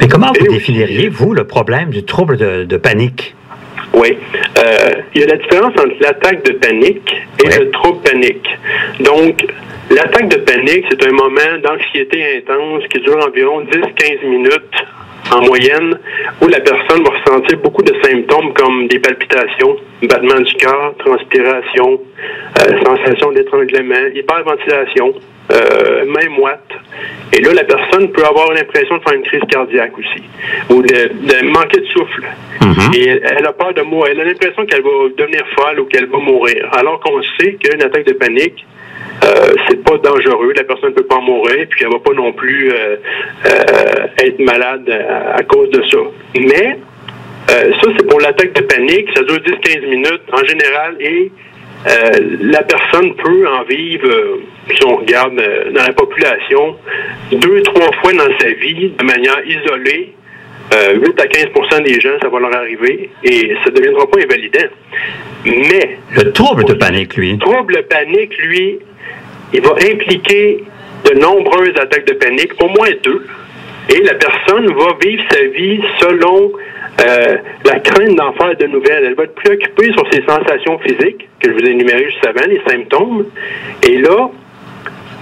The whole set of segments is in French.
Mais comment vous définiriez, vous, le problème du trouble de panique? Oui. Il y a la différence entre l'attaque de panique et le trouble panique. Donc, l'attaque de panique, c'est un moment d'anxiété intense qui dure environ 10-15 minutes en moyenne, où la personne va ressentir beaucoup de symptômes comme des palpitations, battement du cœur, transpiration, sensation d'étranglement, hyperventilation, main moite. Et là, la personne peut avoir l'impression de faire une crise cardiaque aussi, ou de manquer de souffle. Et elle a peur de mourir. Elle a l'impression qu'elle va devenir folle ou qu'elle va mourir. Alors qu'on sait qu'une attaque de panique, c'est pas dangereux, la personne ne peut pas mourir, puis elle va pas non plus être malade à cause de ça. Mais ça, c'est pour l'attaque de panique, ça dure 10-15 minutes en général, et la personne peut en vivre, si on regarde dans la population, 2-3 fois dans sa vie, de manière isolée. 8 à 15% des gens, ça va leur arriver, et ça ne deviendra pas invalidant. Mais le trouble de panique, lui. Le trouble panique, lui, il va impliquer de nombreuses attaques de panique, au moins 2, et la personne va vivre sa vie selon la crainte d'en faire de nouvelles. Elle va être préoccupée sur ses sensations physiques, que je vous ai énumérées juste avant, les symptômes, et là,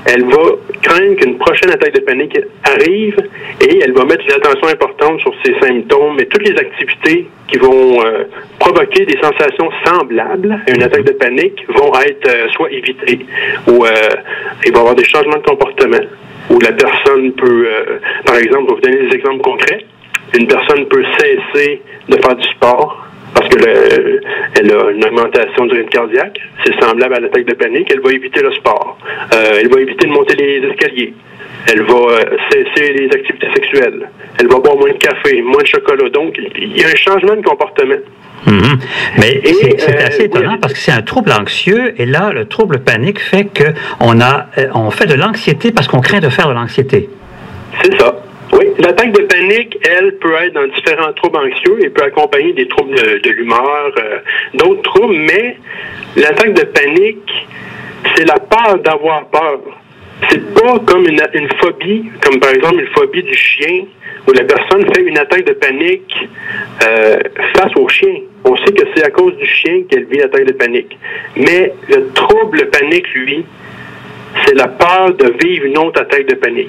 elle va craindre qu'une prochaine attaque de panique arrive et elle va mettre une attention importante sur ses symptômes et toutes les activités qui vont provoquer des sensations semblables à une attaque de panique vont être soit évitées ou il va y avoir des changements de comportement où la personne peut, par exemple, je vais vous donner des exemples concrets, une personne peut cesser de faire du sport parce que elle a une augmentation du rythme cardiaque, c'est semblable à l'attaque de panique, elle va éviter le sport, elle va éviter de monter les escaliers, elle va cesser les activités sexuelles, elle va boire moins de café, moins de chocolat, donc il y a un changement de comportement. Mais c'est assez étonnant parce que c'est un trouble anxieux et là, le trouble panique fait qu'on fait de l'anxiété parce qu'on craint de faire de l'anxiété. C'est ça. Oui, l'attaque de panique, elle, peut être dans différents troubles anxieux et peut accompagner des troubles de l'humeur, d'autres troubles, mais l'attaque de panique, c'est la peur d'avoir peur. C'est pas comme une phobie, comme par exemple une phobie du chien, où la personne fait une attaque de panique face au chien. On sait que c'est à cause du chien qu'elle vit l'attaque de panique. Mais le trouble panique, lui, c'est la peur de vivre une autre attaque de panique.